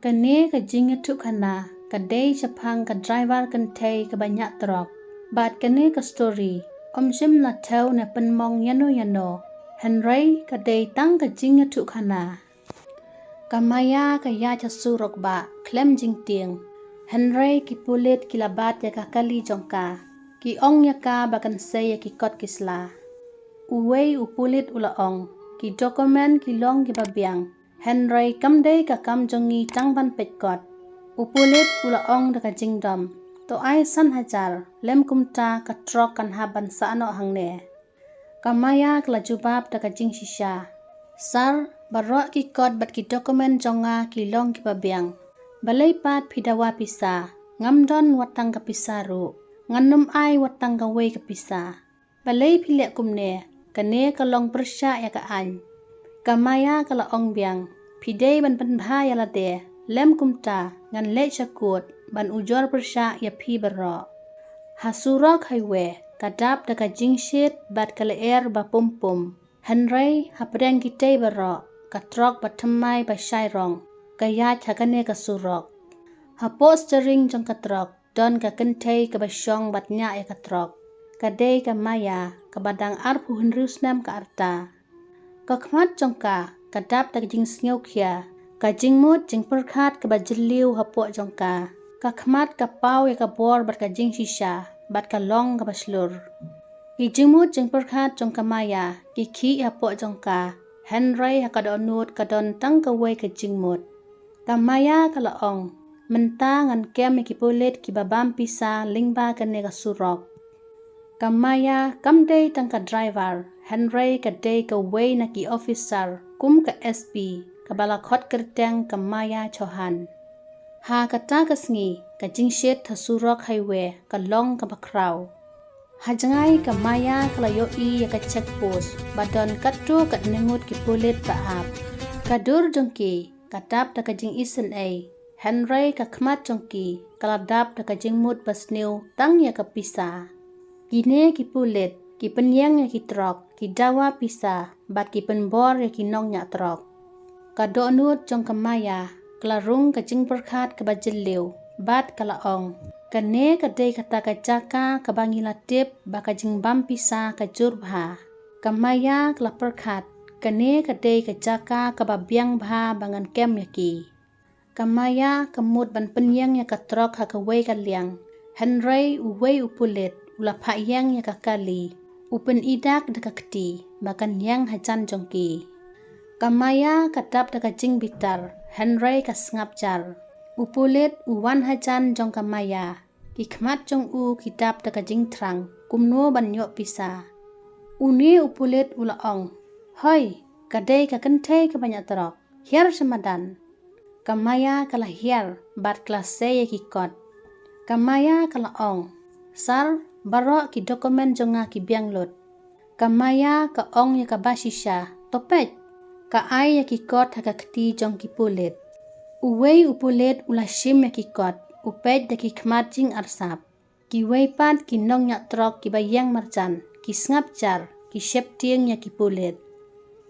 Kan ne ka jinga tu kana, ka day chapang ka driver kan tay ka banyak trok. Bat kan ne ka story, Jim la tau na penmong yano. Henry ka day tang ka jinga tu kana. Kamaya ka ya cha surok ba, klem jing tieng. Henry ki pulit kilabat ya ka kali jongka. Ki ong ya ka bakan say ya ki kot kisla. Uwei upulit ula ong, ki dokumen ki long ki babiang. Henry kamday ka kam jongi tangban petkot. Upulit ula ong daka jingdom. To ay san hajar, lem kumta ka trok kan haban sa ano hangne. Kamaya kla jubab daka jing shisha. Sar, barok ki kot bat ki dokumen jonga ki long ki babiang. Balay pat pidawa pisa, ngamdon watang ka pisaru. Nganum ay watang ka way ka pisa. Balay pilek kumne, kane ka long persya ya ka an. Kamaya kala ong biang, pidey ban penbhaya la de, lem kumta, ngan le syakut, ban ujor persya ya pi berok. Hasurok highway, kadap daka jingshit bat kaleer ba pum. Henry hapedang kitay berok, katrok batemay ba syairong, kayat hakane kasurok. Hapo steering jong katrok, don ka kentay ka basyong bat nya ya katrok. Kadey kamaya, kabadang arpu henrusnam ka arta. Kakmat jongka, kadap tak jing sngew kia, ka jingmut jing perkat ka bajiliw hapo jongka. Kakmat ka pau ya ka bor bat ka jing shisha, bat ka long ka baslur. Ki jingmut jing perkat jongka maya, ki ki hapo jongka. Henry hakadonut kadon tang ka way ka jingmut. Kamaya ka laong, menta ngan kem ki pulit ki babam pisa lingba ka nega surok. Kamaya kamday tang ka driver, Henry ka day ka way na ki officer, kum ka SP, ka balakot kerteng kamaya chohan. Ha kata kasngi, ka jingshit ta surok highway, ka long ka bakraw. Hajangay kamaya kalayo ya ka checkpost, badon katu ka nengut ki pulit baap. Kadur jongki, kadap ta ka jing isen ay, Henry ka kmat jongki, kaladap ta ka jingmut basnew, tang ya ka pisa. Kine ki pulit, ki penyang ya ki trok, ki dawa pisa, bat ki penbor ya ki nong nya trok. Kado nut jong kamaya, kelarung ka jing perkat ke bajiliw, bat kalaong. Kane kadai kata ka jaka ka bangilatip baka jing bam pisa ka jurbha. Kamaya kela perkat, kane kadai ka jaka ka babiang bha bangan kem yaki. Kamaya kemut ban penyang ya ka trok ha ka way ka liang. Henry uway upulit. Ula pak yang ya kakali, upen idak deka keti, bahkan yang hajan jongki. Kamaya kadap deka jing bitar, Henry kasngap jar. Upulit uwan hajan jong kamaya, kikmat jong u kidap deka jing trang, kumno banyok pisa. Uni upulit ula ong, hoi, kadai kakentay kabanyak terok, hiar semadan. Kamaya kalah hiar, bat klase ya kikot. Kamaya kalah ong, sar, barok ki dokumen jonga ki biang lot. Kamaya ka ong ya ka basisha, topet. Ka ay ya ki kot haka keti jong ki pulit. Uway upulit ula shim ya ki kot, upet da ki kmat jing arsap. Ki way pat ki nong yak trok ki bayang marjan, ki sngap jar, ki shep tieng ya ki pulit.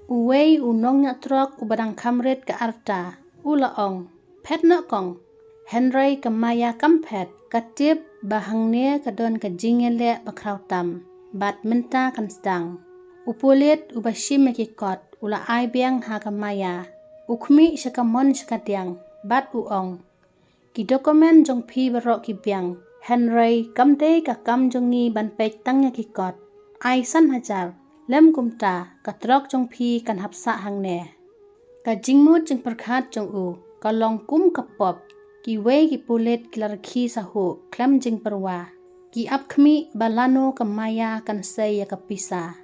Uway unong yak trok ubadang kamret ka arta, ula ong, pet na kong. Henry kamaya kampet, katip bahangne kadon ka jingele bakraw tam, bat menta kan sedang. Upulit ubashim kot, ula ay biang ha kamaya. Ukmi syakamon syakadiang, bat uong. Ki dokumen jong pi barok ki biang, Henry kamde ka kam jongi ban pek tang kot. Ay san hajar, lem kumta, katrok jong pi kan hapsa hangne. Ka jingmut jeng perkat jong u, kalong kum kapop. Ki way ki pulit kilarki sahu, klem jing perwa. Ki apkmi balano kamaya kan say ya kapisa.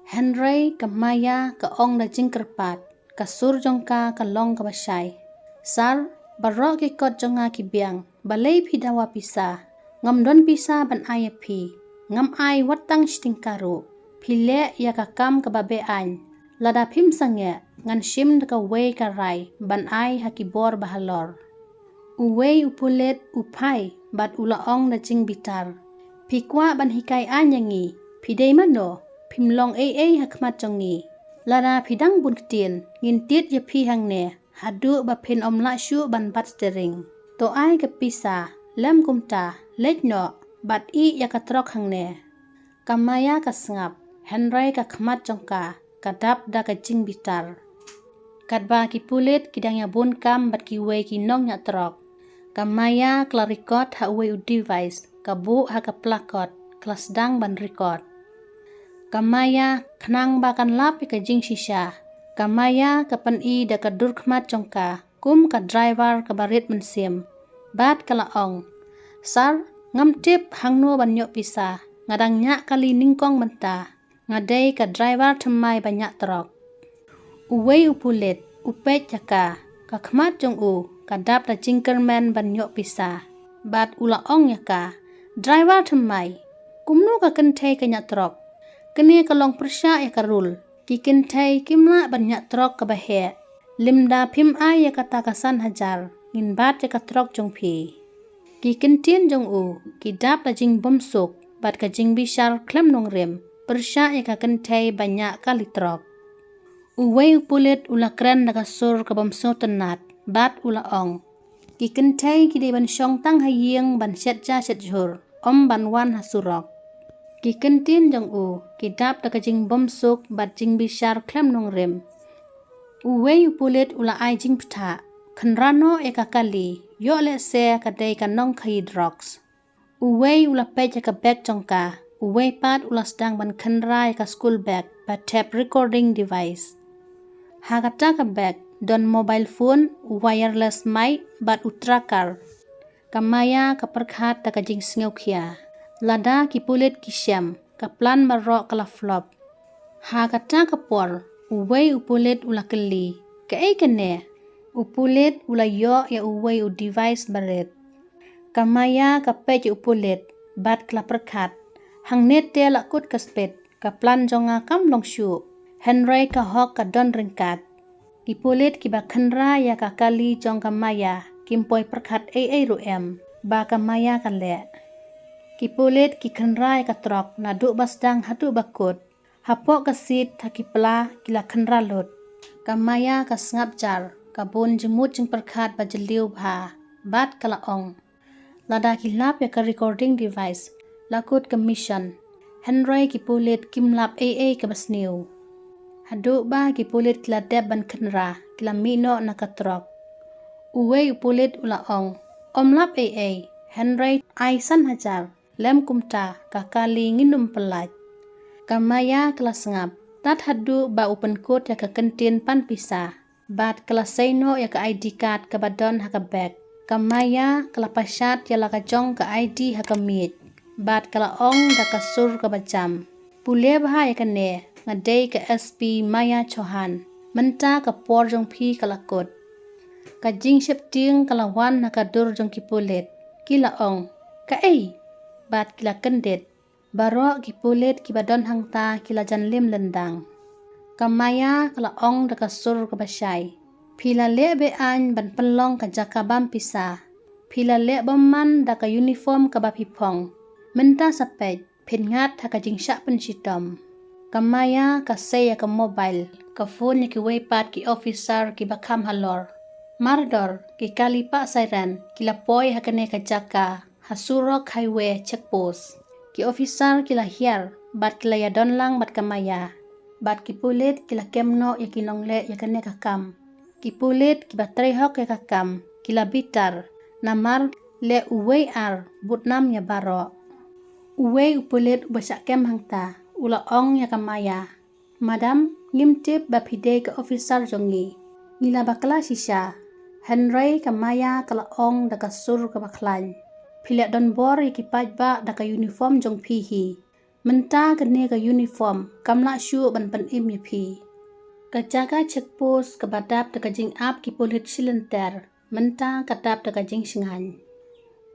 Henry kamaya ka ong na jing kerpat, kasur jongka kalong kabasyay. Sar, barok ki kot jonga ki biang, balay pidawa pisa. Ngamdon pisa ban ayapi, ngam ay watang stingkaru. Pile ya kakam kababean, lada pim sangye, ngan shim daka way karay, ban ay hakibor bahalor. Uway upulit upay, bat ulaong na jing bitar. Pikwa ban hikay anyangi, pidey mano, pimlong hakmat jongi. Lara pidang bunketin, ngintit ya pihang ne, hadu bapin omla syu ban bat steering. To ai ke pisa lem kumta lej no bat I ya katrok hangne. Kamaya kasngap Henry ka khmat jongka kadap da ka jing bitar. Kadba ki pulit kidang ya bun kam bat ki wei ki nong nya trok. Kamaya kla record ha wei u device kabu ha ka plakot kelas dang ban record. Kamaya khnang bakan lap ka jing shisha. Kamaya ka pan I da ka dur khmat jongka kum ka driver ka barit mensim. Bat kala ong. Sar ngam tip hangno banyo pisa ngadang nya kali ningkong menta. Ngadai ka driver thamai banyak trok. Uwei upulit upet jaka ka khmat jong u kadap da jingkerman banyo pisa. Bat ula ong yaka driver thamai kumno ka kentai ka nya trok. Kene kalong persya ya karul ki kentai kimla banyak trok ka bahe. Limda phim ai ya kata kasan hajar ngin bat ya ka trok jong phi. Ki kentien jong u ki dap da jing bomsuk bat ka jing bishar klem nong rem persya ya ka kentai banyak kali trok. Uwei upulit ula kren da ka sur ka bomso tenat bat ula ong. Ki kentai ki de ban syong tang hayeng ban set ja set jur om ban wan hasurok. Ki kentien jong u ki dap da ka jing bomsuk bat jing bishar klem nong rem. Uwei upulit ula ai jing pta khenrano eka kali yo le se kadai ka nong khai drugs. Uwei ula pej ka bag jongka uwei pat ula sedang ban khenra ka school bag ba tape recording device. Hagata ka bag don mobile phone wireless mic bat utrakar. Kamaya ka perkhat da ka jing sngew khia. Lada ki pulit ki syam ka plan marok kala flop. Hagata ka por uwei upulit ula keli ka ei kene upulit ula yo ya uwei u device baret. Kamaya ka pej upulit bat kala perkhat hang net te lakut ka spet ka plan jonga kam long syu. Henry ka hok ka don ringkat. Ki pulit ki ba khenra ya ka kali jong kamaya kimpoi perkhat ei ruem ba kamaya ka le. Ki pulit ki khenra ya ka trok na du basdang hatu bakut. Hapok ka sit haki pela kila khenra lut. Kamaya ka sngap jar ka bun jemut jing perkhat ba jeliu bha bat kala ong. Lada ki lap ya ka recording device lakut ka mission. Henry ki pulit kim lap ka basniu. Hadu ba ki pulit kila deb ban khenra kila mino na ka trok. Uwei pulit ula ong. Om lap Henry ai san hajar lem kumta ka kali nginum pelaj. Kamaya kelas ngap tat hadu ba open code ya ka kentin pan pisa. Bat kelas seino ya ka ID card ka badon ha ka bag. Kamaya kala pasyat ya la ka jong ka ID ha ka mit. Bat kala ong da ka sur ka bajam. Pule bah ya ka ne ngadai ka SP Maya Chohan. Menta ka por jong phi kala kot. Ka jing ship ting kala wan ha ka dur jong ki pulit. Kila ong ka ei bat kila kendet. Baro ki pulit ki badon hangta kila jan lim lendang. Kamaya kala ong da ka sur ka basyai. Pila le be an ban pelong ka jaka bam pisa. Pila le bomman da ka uniform ka bapipong. Menta sapet pingat ha ka jingsyak pensitom. Kamaya ka saya ka mobile. Ka phone ki weipat ki officer ki bakam halor. Mardor ki kalipa siren kila poy ha kane ka jaka. Hasurok highway checkpost. Ki officer kila hiar bat kila ya don lang bat kamaya. Bat ki pulit kila kemno ya kinongle ya kane kakam. Ki pulit ki batray hok ya kakam. Kila bitar namar le uwei ar butnam ya baro. Uwei upulit ubasak kem hangta ula ong ya kamaya. Madam ngimtip bapide ke officer jongi. Ngila bakla sisha. Henry kamaya kala ong da kasur ka baklan. Pilek don bor ikipaj ba da ka uniform jong pihi. Menta kene ka uniform kamla syu ban pan im ya pi. Ka jaga checkpost ka badap da ka jing ap ki pulit silenter. Menta kadap da ka jing singan.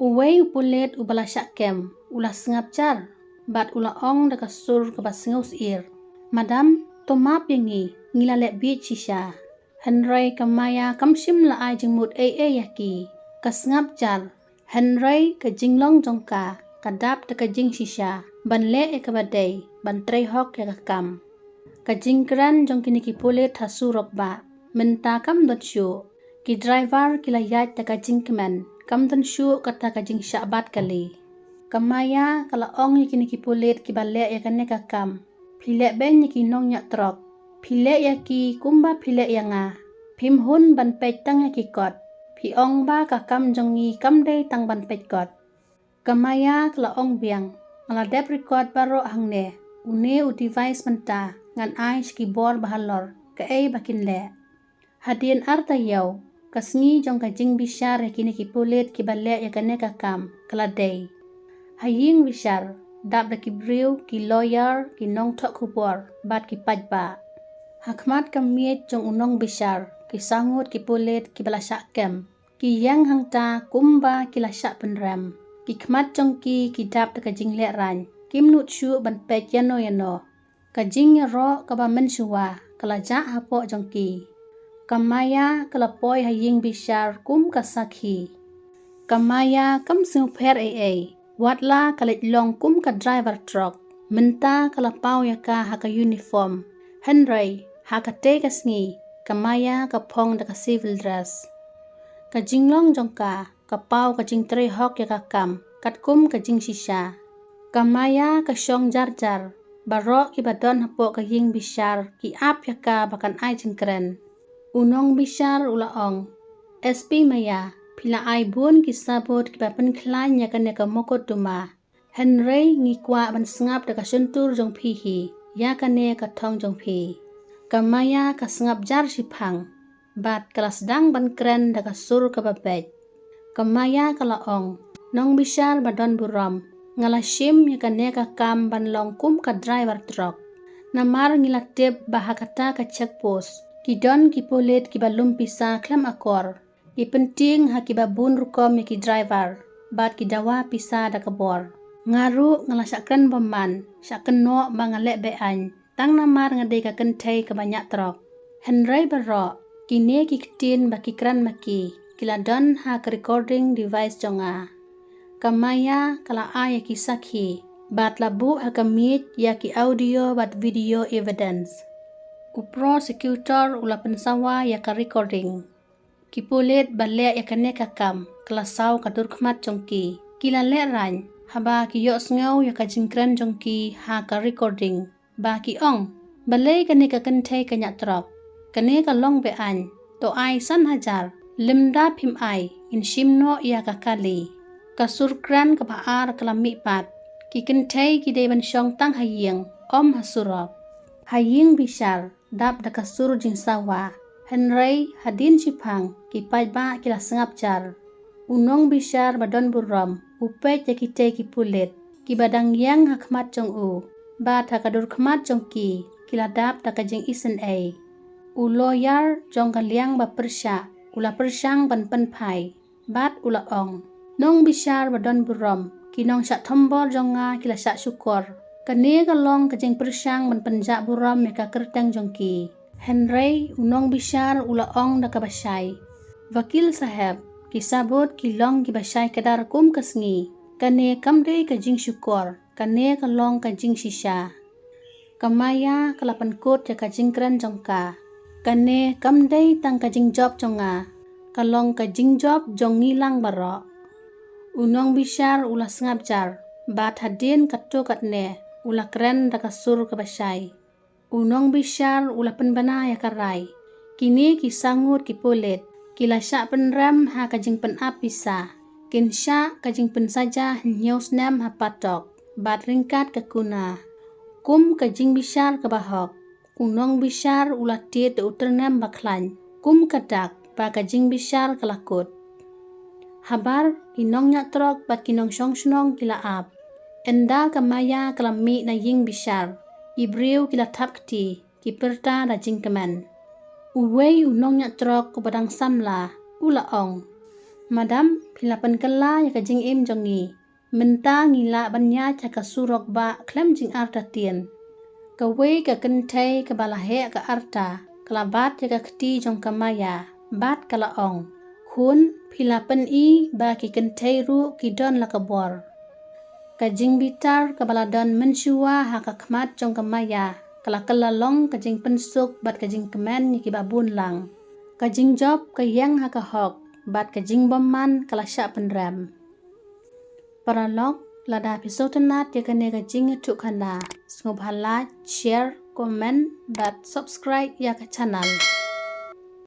Uwei upulit ubala syakem ula sengap jar. Bat ula ong da ka sur ka basngaus ir. Madam tomap yangi ngila lek bit shisha. Henry kamaya kamsim la ai jing mut yaki. Ka sengap jar. Henry ka jinglong jongka kadap da ka jing shisha ban le ka badai ban tray hok ya ka kam ka jingkran jong kini ki pulit hasurok ba menta kam dot syu ki driver kilayat taka jingkemen kam tan syu kata ka jing syabat kali kamaya kala ong yakini ki pulit ki balek yakane kakam pilek ben yaki nong nyak trok pilek yaki kumba pilek yanga pim hun ban pej tang yaki kot pi ong ba kakam jongi kam dei tang ban pej kot kamaya kala ong biang ngala dep record baro hangne une u device menta ngan ai ki bor bahalor ka ei bakin le hadien arta yau kasngi jong ka jing bishar yakini ki pulit ki balek yakane kakam kala dei haying bishar dap da ki briu ki lawyer ki nong thok kubor bat ki pajba hakmat kamiet jong unong bishar ki sangut ki pulit ki balasak kem ki yang hangta kumba ki lasak penram ki khmat jong ki dap da ka jing le ran kim nut shu ban pej yano ka jing ro ka ba men shuwa kala ja hapo jong ki kamaya kala poi haying bishar kum kasakhi kamaya kam su pher ai watla kalit long kum ka driver truck menta kala pau yaka haka uniform henry haka te kasngi kamaya ka phong da ka civil dress ka jinglong jongka ka pau ka jing tre hok yaka kam kat kum ka jing shisha kamaya ka shong jar barok ki badon hapo ka ying bishar ki ap yaka bakan ai jingkren unong bishar ulaong SP maya pila ai bun ki sabot ki bapen klan yakan ka mokot duma henry ngi kwa ban sngap da ka suntur jong phihi yakane ka thong jong phi kamaya ka sngap jar siphang bat kelas dang ban kren da ka sur ka babet kamaya kala ong nong bishar badon buram ngala shim yakane ka kam ban long kum ka driver truck namar ngilatep bahakata ka check post kidon ki polet ki balum pisa klam akor ki penting ha ki babun rukom ki driver bat ki dawa pisa da kabor ngaru ngalasakkan baman sakken no bangalek be an tang namar ngade ka kentai ka banyak trok henry baro kine ki ktin ba ki kran maki kiladon ha ka recording device jonga kamaya kala aya ki sakhi bat labu ha kamit ya ki audio bat video evidence ku prosecutor ula pensawa ya ka recording ki pulit balek ya kane kakam kelasau ka durkhmat jongki kila le ran haba ki yo sngaw ya ka jingkran jongki ha ka recording ba ki ong balai kane ka kanthai ka nyak trop kane ka long be an to ai san hajar limda phim ai in shimno ya ka kali ka surkran ka baar kalami pat ki kanthai ki de ban shong tang hayeng om hasurok haying bishar dap da kasur jing sawa henry hadin chipang ki pajba kila sengap jar unong bishar badon buram upet yakite ki pulet ki badang yang hakmat jong u ba thakadur khmat jong ki kila dap da kajing isen ai u lawyer jong kaliang ba persya ula persyang ban pen phai bat ula ong nong bishar badon buram ki nong syak thombol jonga kila syak syukur kane kalong kajing persyang ban penjak buram meka kertang jongki henry unong bishar ula ong da kabasai wakil sahab ki sabot ki long ki basai kadar kum kasngi kane kamde kajing syukur kane kalong kajing shisha kamaya kalapan kot ya kajing kran jongka kane kamde tang kajing job jonga kalong kajing job jong ngilang baro unong bishar ula sngap jar bat hadin katto katne ula kren da kasur kabasai unong bishar ula penbana ya karai kini ki sangut ki polet kila syak penram ha kajing pen apisa kin syak kajing pen saja news nam ha patok bat ringkat ke kuna kum kajing bishar ke bahok unong bishar ula tit uternam baklan kum kadak ba kajing bishar kelakut habar kinong nyak trok bat kinong shong kila ap enda kamaya kelami na ying bishar ibriu kila tapkti ki perta da jingkeman uwei unong nyak trok ko badang samla ula ong madam pilapan kala ya kajing im jongi menta ngila banya chaka surok ba klem jing arta tien kawei ka kentai ka balahe ka arta kalabat ya ka kti jong kamaya bat kala ong hun pilapan i ba ki kentai ru ki don la kabor kajing bitar kabaladon mensyua ha kakmat jong kamaya kala long kajing pensuk bat kajing kemen ni ki babun lang kajing job kayang hakahok bat kajing bomman kalasya penram. Paralog lada episode nat ya kane kajing etuk kana. Sngub halat, share, komen, bat subscribe ya ke channel.